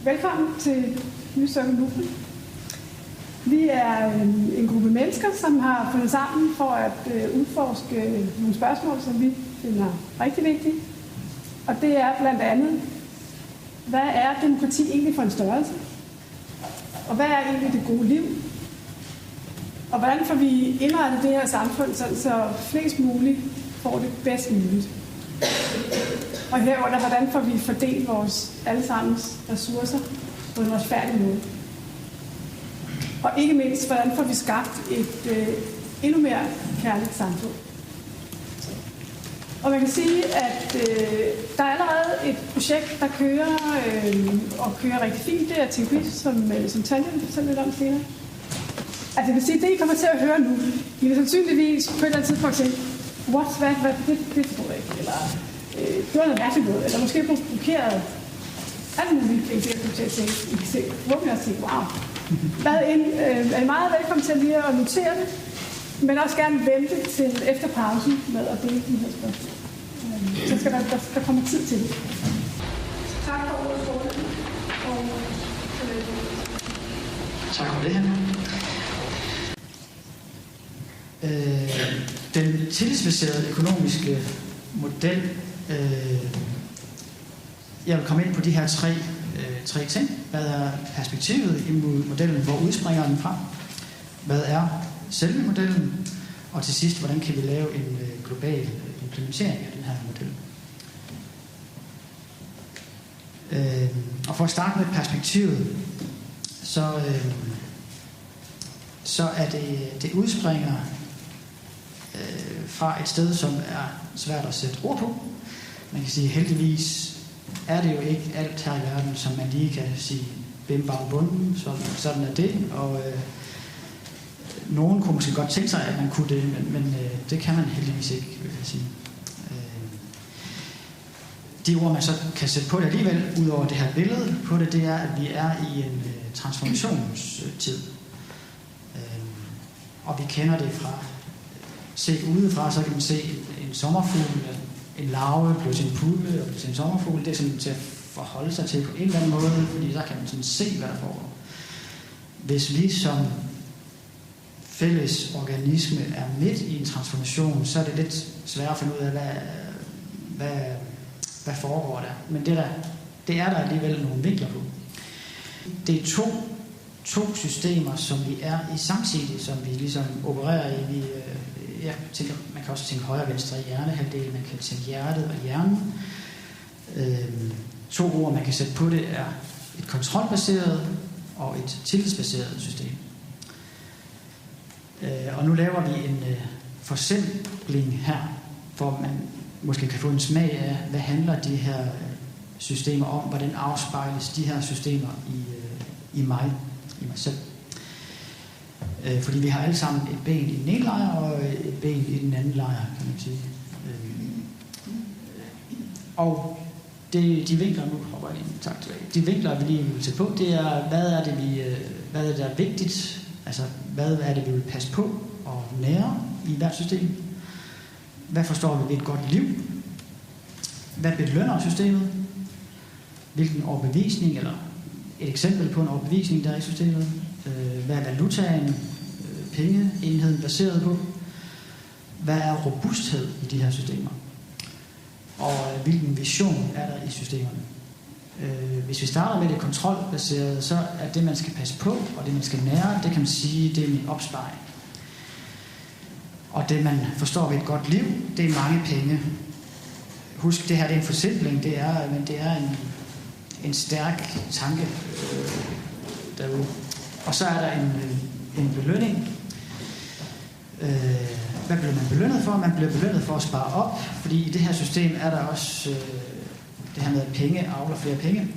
Velkommen til New Circle Movement. Vi er en gruppe mennesker, som har fundet sammen for at udforske nogle spørgsmål, som vi finder rigtig vigtige. Og det er blandt andet, hvad er demokrati egentlig for en størrelse? Og hvad er egentlig det gode liv? Og hvordan får vi indrettet det her samfund, så flest muligt får det bedst muligt? Og herunder, hvordan får vi fordelt vores allesammens ressourcer på en retfærdig måde? Og ikke mindst, hvordan får vi skabt et endnu mere kærligt samfund? Og man kan sige, at der er allerede et projekt, der kører og kører rigtig fint. Det er TQI, som Tanja vil fortælle lidt om senere. Altså det vil sige, det I kommer til at høre nu, I vil sandsynligvis på et eller andet tidspunkt sige, hvad, det forstår jeg ikke, eller det var noget mærkeligt noget, eller måske provokeret alle mulige ting, det jeg kommer til at tænke. I kan se, hvor kan jeg sige, wow. Er I meget velkommen til lige at notere det, men også gerne vente til efter pausen med at dele de her spørgsmål. Så skal der komme tid til det. Tak for ordet, Skåle. Tak for det, Hanna. Den tillidsbaserede økonomiske model, jeg vil komme ind på de her tre ting. Hvad er perspektivet i modellen? Hvor udspringer den fra? Hvad er selve modellen? Og til sidst, hvordan kan vi lave en global implementering af den her model? Og for at starte med perspektivet, så er det udspringer fra et sted, som er svært at sætte ord på. Man kan sige, heldigvis er det jo ikke alt her i verden, som man lige kan sige bim bam bum, sådan er det. Og nogen kunne måske godt tænke sig, at man kunne det, men det kan man heldigvis ikke, vil jeg sige. De ord, man så kan sætte på det alligevel, ud over det her billede på det, det er, at vi er i en transformationstid. Og vi kender det fra, se udefra, så kan man se en sommerfugl, en larve blive til en puppe og blive til en sommerfugl. Det er sådan til at forholde sig til på en eller anden måde, fordi der kan man sådan se, hvad der foregår. Hvis vi som fælles organisme er midt i en transformation, så er det lidt sværere at finde ud af, hvad foregår der. Men det er der alligevel nogle vinkler på. Det er to systemer, som vi er i samtidig, som vi ligesom opererer i. Jeg tænker, man kan også tænke højre og venstre hjernehalvdel, man kan tænke hjertet og hjernen. To ord, man kan sætte på det, er et kontrolbaseret og et tillidsbaseret system. Og nu laver vi en forsimpling her, hvor man måske kan få en smag af, hvad handler de her systemer om, hvordan afspejles de her systemer i mig selv. Fordi vi har alle sammen et ben i den ene lejr og et ben i den anden lejr, kan man sige. Og de vinkler, nu hopper jeg lige en tak tilbage. De vinkler, vi lige vil tage på, det er, hvad er det, der er vigtigt? Altså, hvad er det, vi vil passe på og nære i hvert system? Hvad forstår vi ved et godt liv? Hvad belønner systemet? Hvilken overbevisning, eller et eksempel på en overbevisning, der er i systemet? Hvad er valutaen, pengeenheden baseret på? Hvad er robusthed i de her systemer? Og hvilken vision er der i systemerne? Hvis vi starter med det kontrolbaserede, så er det, man skal passe på, og det, man skal nære, det kan man sige, det er min opsparing. Og det, man forstår ved et godt liv, det er mange penge. Husk, det her det er en forsimpling, det er en stærk tanke derude. Og så er der en belønning. Hvad bliver man belønnet for? Man bliver belønnet for at spare op, fordi i det her system er der også det her med, at penge avler flere penge.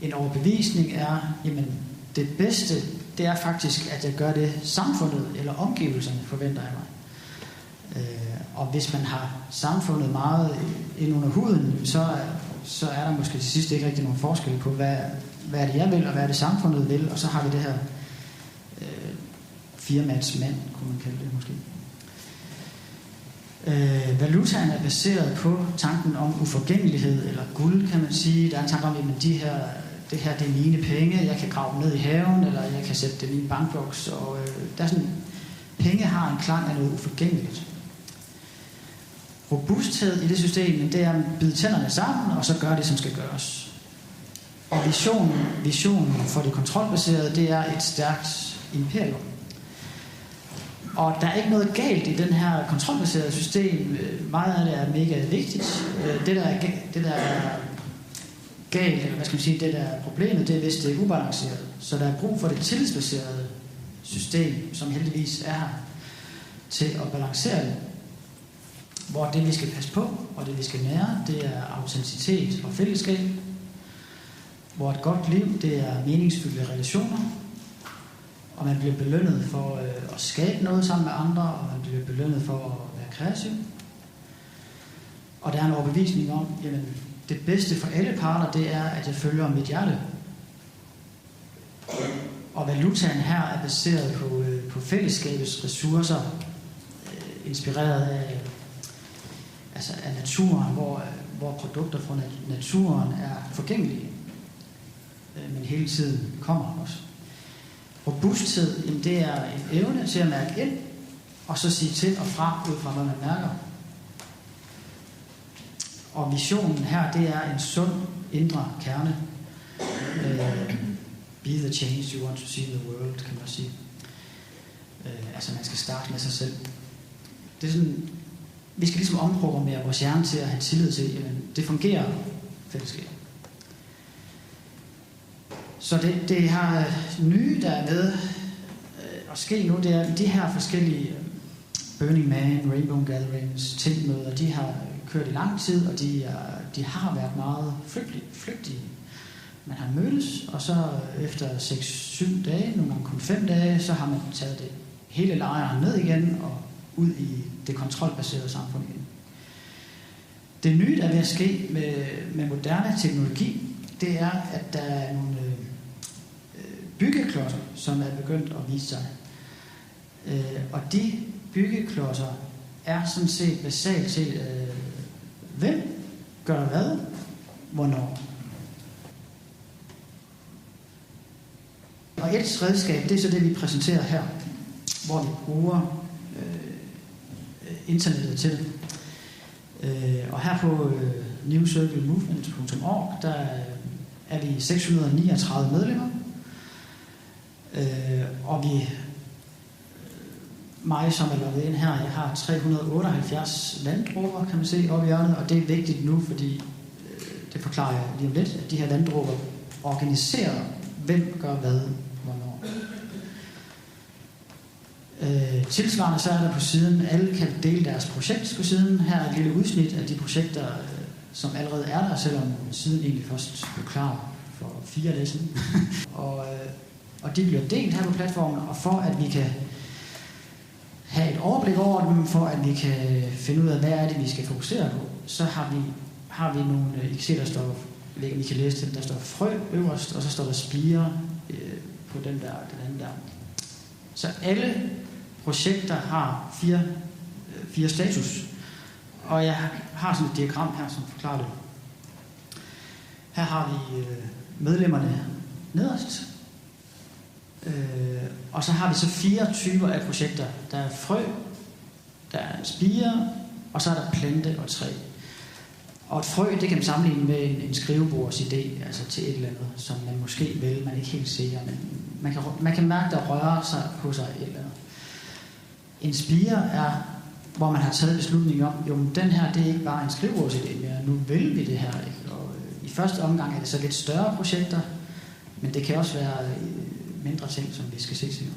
En overbevisning er, jamen det bedste, det er faktisk, at jeg gør det samfundet eller omgivelserne forventer jeg mig. Og hvis man har samfundet meget ind under huden, så er der måske til sidst ikke rigtig nogen forskel på, hvad er det jeg vil, og hvad er det samfundet vil, og så har vi det her firmandsmand, kunne man kalde det måske. Valutaen er baseret på tanken om uforgængelighed, eller guld, kan man sige. Der er en tanke om, at det her det er mine penge, jeg kan grave ned i haven, eller jeg kan sætte det i min bankboks. Og der er sådan, penge har en klang af noget uforgængeligt. Robusthed i det system, det er at bide tænderne sammen, og så gøre det, som skal gøres. Og visionen for det kontrolbaserede, det er et stærkt imperium. Og der er ikke noget galt i den her kontrolbaserede system. Meget af det er mega vigtigt. Det der er galt, eller hvad skal man sige, det der er problemet, det er, hvis det er ubalanceret. Så der er brug for det tillidsbaserede system, som heldigvis er her, til at balancere det. Hvor det, vi skal passe på, og det, vi skal nære, det er autenticitet og fællesskab. Hvor et godt liv, det er meningsfyldte relationer. Og man bliver belønnet for at skabe noget sammen med andre, og man bliver belønnet for at være kreativ. Og der er en overbevisning om, jamen, det bedste for alle parter, det er, at jeg følger mit hjerte. Og valutaen her er baseret på fællesskabets ressourcer, inspireret af naturen, hvor produkter fra naturen er forgængelige, men hele tiden kommer også. Robusthed, jamen det er en evne til at mærke ind, og så sige til og fra ud fra, hvad man mærker. Og visionen her, det er en sund indre kerne. Be the change you want to see in the world, kan man sige. Man skal starte med sig selv. Det er sådan, vi skal ligesom omprogrammere vores hjerne til at have tillid til, at det fungerer fællesskab. Så det her nye, der er ved at ske nu, det er de her forskellige Burning Man, Rainbow Gatherings, tænkmøder, de har kørt i lang tid, og de har været meget flygtige. Man har mødtes, og så efter 6-7 dage, nogle gange kun 5 dage, så har man taget det hele lejren ned igen og ud i det kontrolbaserede samfund igen. Det nye, der er ved at ske med moderne teknologi, det er, at der er nogle byggeklodser, som er begyndt at vise sig. Og de byggeklodser er sådan set basalt til, hvem gør hvad, hvornår. Og et redskab, det er så det, vi præsenterer her, hvor vi bruger internettet til det. Og her på newcirclemovement.org, der er vi 639 medlemmer. Og mig som er logget ind her, jeg har 378 vanddråber, kan man se oppe i hjørnet, og det er vigtigt nu, fordi det forklarer jeg lige om lidt, at de her vanddråber organiserer, hvem gør hvad, hvornår. Tilsvarende så er der på siden, alle kan dele deres projekt på siden. Her er et lille udsnit af de projekter, som allerede er der, selvom siden egentlig først blev klar for 4 dage siden. Og de bliver delt her på platformen, og for at vi kan have et overblik over dem, for at vi kan finde ud af, hvad er det, vi skal fokusere på, så har vi nogle, I kan se, der står, jeg ikke, I kan læse det, der står frø øverst, og så står der spire på den anden der. Så alle projekter har 4 status, og jeg har sådan et diagram her, som forklarer det. Her har vi medlemmerne nederst, og så har vi så 4 typer af projekter. Der er frø, der er spire, og så er der plante og træ. Og et frø, det kan man sammenligne med en skrivebordsidé, altså til et eller andet, som man måske vil, man er ikke helt sikker, men man kan mærke, der rører sig på sig et eller andet. En spire er, hvor man har taget beslutning om, jo, den her, det er ikke bare en skrivebordsidé mere, nu vil vi det her, ikke? Og i første omgang er det så lidt større projekter, men det kan også være mindre ting, som vi skal se senere.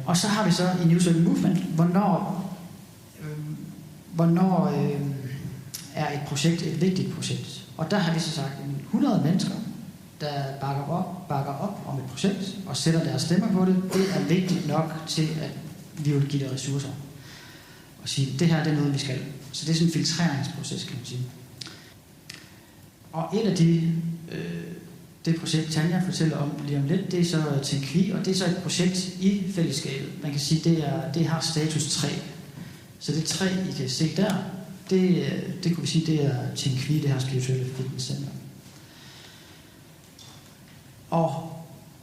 Og så har vi så i New Circle Movement, hvornår er et projekt et vigtigt projekt. Og der har vi så sagt 100 mennesker, der bakker op om et projekt og sætter deres stemmer på det. Det er vigtigt nok til, at vi vil give det ressourcer. Og sige, det her det er noget, vi skal. Så det er sådan en filtreringsproces, kan man sige. Og et af det projekt, Tanja fortæller om lige om lidt, det er så Tænkvi, og det er så et projekt i fællesskabet. Man kan sige, det har status 3. Så det træ, I kan se der, det kunne vi sige, det er Tinkvi, det her spirituelle fitnesscenter. Og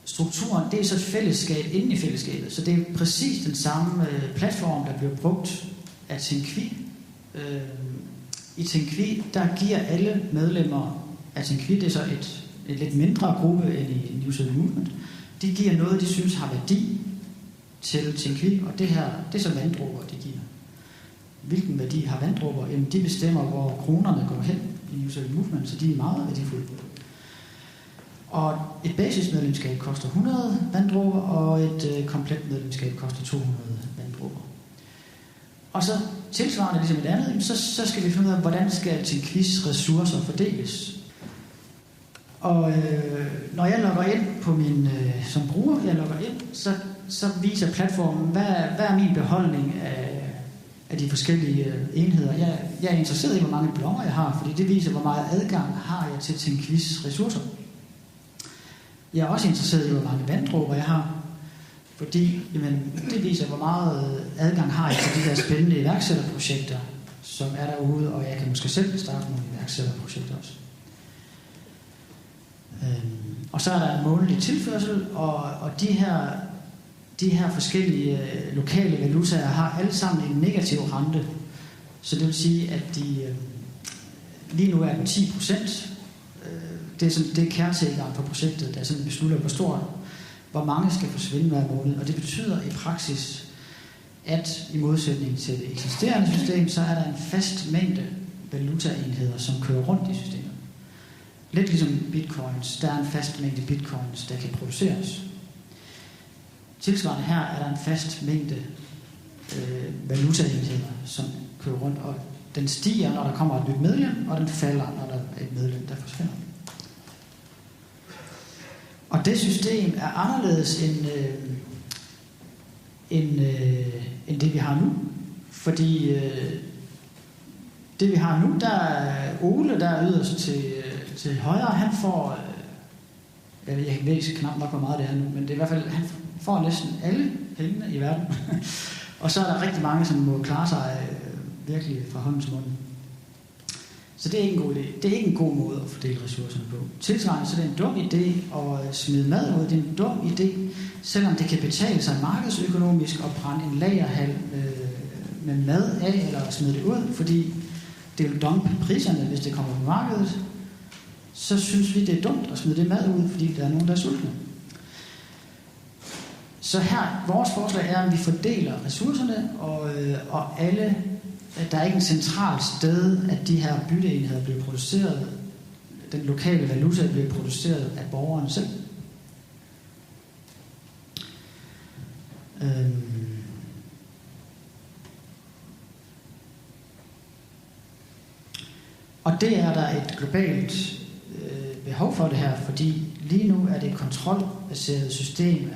strukturen, det er så et fællesskab inden i fællesskabet, så det er præcis den samme platform, der bliver brugt af Tinkvi. I Tinkvi, der giver alle medlemmer af Tinkvi, det er så et lidt mindre gruppe end i New Social Movement, de giver noget, de synes har værdi til Tinkvi, og det her, det er så vanddråber, de giver. Hvilken værdi har vanddråber? Jamen, de bestemmer, hvor kronerne går hen i New Social Movement, så de er meget værdifulde. Og et basismedlemskab koster 100 vanddråber, og et komplet medlemskab koster 200 vanddråber. Og så tilsvarende ligesom et andet, så skal vi finde ud af, hvordan skal Tinkvis ressourcer fordeles. Og når jeg logger ind på min, som bruger, så viser platformen, hvad er min beholdning af de forskellige enheder. Jeg er interesseret i, hvor mange blommer jeg har, fordi det viser, hvor meget adgang har jeg til Tinkvis ressourcer. Jeg er også interesseret i, hvor mange vanddråber jeg har, fordi det viser, hvor meget adgang har jeg til de der spændende iværksætterprojekter, som er derude, og jeg kan måske selv starte nogle iværksætterprojekter også. Og så er der en månedlig tilførsel, og de her forskellige lokale valutaer har alle sammen en negativ rente. Så det vil sige, at de lige nu er på 10%. Det er kernetilgang på projektet, der sådan beslutter, hvor mange skal forsvinde hver måned. Og det betyder i praksis, at i modsætning til det eksisterende system, så er der en fast mængde valutaenheder, som kører rundt i systemet. Lidt ligesom bitcoins. Der er en fast mængde bitcoins, der kan produceres. Tilsvarende her er der en fast mængde valutaenheder, som kører rundt, og den stiger, når der kommer et nyt medlem, og den falder, når der er et medlem, der forsvinder. Og det system er anderledes end det, vi har nu. Fordi det, vi har nu, der er Ole, der er yderst til højre, han får, jeg ved knap nok, hvor meget det er nu, men det er i hvert fald, han får næsten alle pengene i verden. Og så er der rigtig mange, som må klare sig virkelig fra håndens munde. Så det er ikke en god idé. Det er ikke en god måde at fordele ressourcerne på. Tilsvarende så er det en dum idé at smide mad ud. Det er en dum idé, selvom det kan betale sig markedsøkonomisk at brænde en lagerhal med mad af eller smide det ud, fordi det vil dumpe priserne, hvis det kommer på markedet. Så synes vi, det er dumt at smide det mad ud, fordi der er nogen, der er sultne. Så her, vores forslag er, at vi fordeler ressourcerne, og alle, der er ikke en centralt sted, at de her bytteenheder bliver produceret, den lokale valuta bliver produceret af borgeren selv. Og det er der et globalt behov for det her, fordi lige nu er det kontrolbaseret system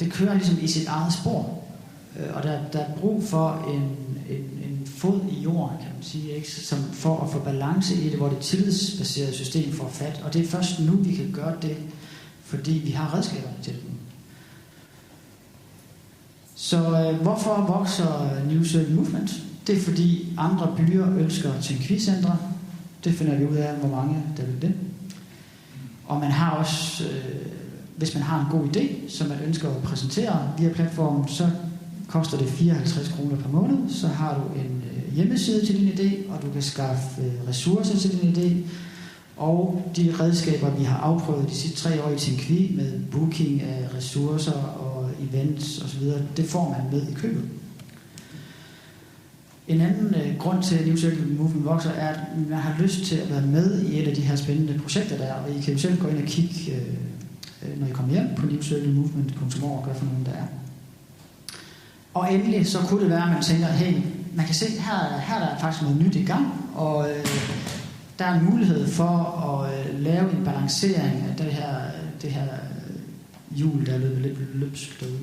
det kører ligesom i sit eget spor, og der er brug for en fod i jorden, kan man sige, ikke? For at få balance i det, hvor det tillidsbaserede system får fat, og det er først nu, vi kan gøre det, fordi vi har redskaberne til det. Så hvorfor vokser New Social Movement? Det er fordi andre byer ønsker Tinkvi-centre. Det finder vi ud af, hvor mange der vil det. Og man har også, hvis man har en god idé, som man ønsker at præsentere via platformen, så koster det 54 kroner per måned. Så har du en hjemmeside til din idé, og du kan skaffe ressourcer til din idé. Og de redskaber, vi har afprøvet de sidste 3 år i Tinkvi med booking af ressourcer og events osv., det får man med i købet. En anden grund til, at New Social Movement vokser, er, at man har lyst til at være med i et af de her spændende projekter der, og I kan jo selv gå ind og kigge, når I kommer hjem på newsocialmovement.org og gøre for nogen, der er. Og endelig så kunne det være, at man tænker, hey, man kan se, her der er faktisk noget nyt i gang, og der er en mulighed for at lave en balancering af det her hjul, der er løbet lidt løbsk derude.